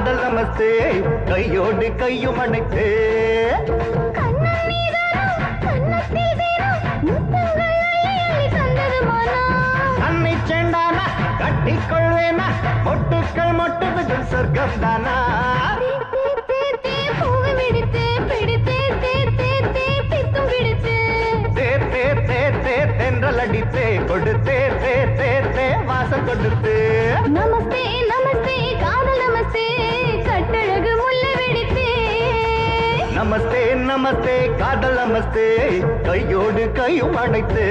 காதல் நமஸ்தே கையோடு கையும் அணைத்தே அன்னை செண்டானா கட்டிக்கொள்வேனா மொட்டுக்கள் மொட்டுது சொர்க்கம் தானா தென்றல் அடித்தே கொடுத்தே தே தே தே வாசம் கொடுத்து நமஸ்தே நமஸ்தே காதல் நமஸ்தே கட்டழகு முல்லை வெடித்தே நமஸ்தே நமஸ்தே காதல் நமஸ்தே கையோடு கையும் அணைத்தே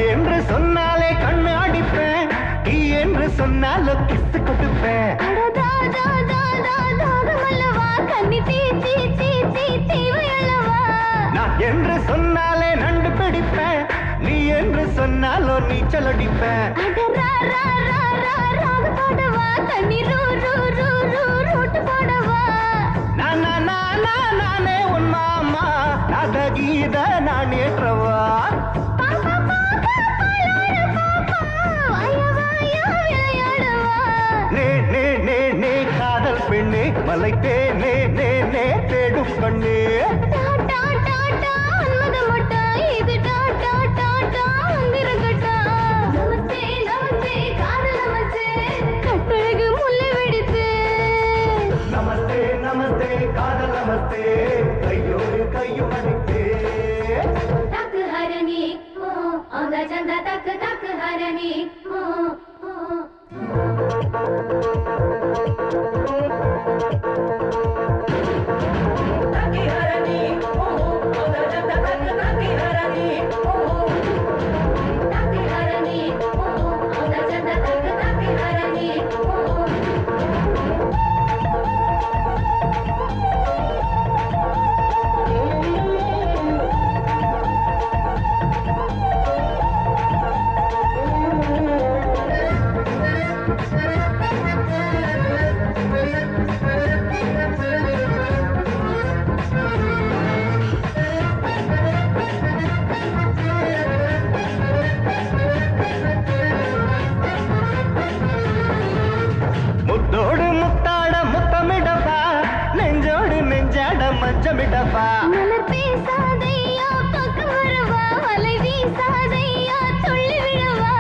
என்று சொன்னாலே கண்ணு அடிப்பேன் நீ என்று சொன்னால கிஸ் கொடுப்பேன் நான் என்று சொன்னாலே நண்டு பிடிப்பேன் நீ என்று சொன்னாலோ நீச்சல் அடிப்பேன் நானே உன் மாமா கீத நான் ஏற்றவா காதல் பெண்ணே மலைத்தே நே நே நே தேடும் கண்ணே நமஸ்தே நமஸ்தே காதல் நமஸ்தே கையோடு கையும் அடித்தே தக்கு ஹரணி அந்த சந்த தக்கு தக்கு ஹரணி முத்தோடு முத்தாட முத்தமிடப்பா நெஞ்சோடு நெஞ்சாட மஞ்சமிடப்பா மலர் பேசாதையா பக்கம் வருவா வலை வீசாதையா துள்ளி விழவா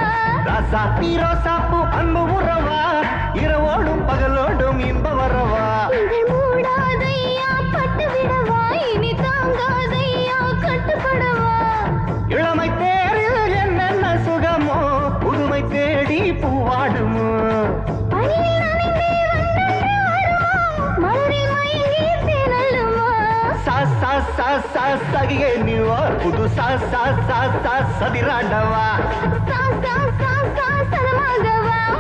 ராசாத்தி ரோசாப்பூ அன்பு உறவா இரவோடும் பகலோடும் இன்ப வரவா இதழ் மூடாதையா பட்டு விடவா இனி தாங்காதையா கட்டுப்படவா இளமை தேரில் என்னென்ன சுகமோ புதுமை தேடி பூவாடுமோ சகிகை நீவோ புது சதிராண்டவா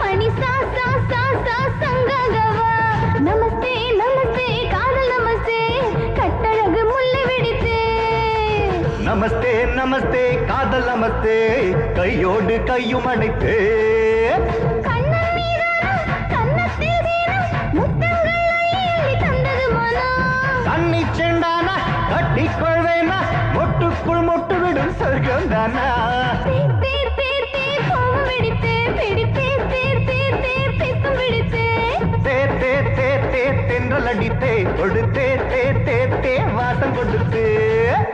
மணி சங்ககவா நமஸ்தே நமஸ்தே காதல் நமஸ்தே கட்டழகு முல்லை வெடித்தே நமஸ்தே நமஸ்தே காதல் நமஸ்தே கையோடு கையும் அணைத்தே தண்ணி செண்டானா கட்டிக்கொள்வேனா மொட்டுக்குள் மொட்டு விடும் சொர்க்கம் தானா தென்றல் அடித்தே கொடுத்தே வாசம் கொடுத்து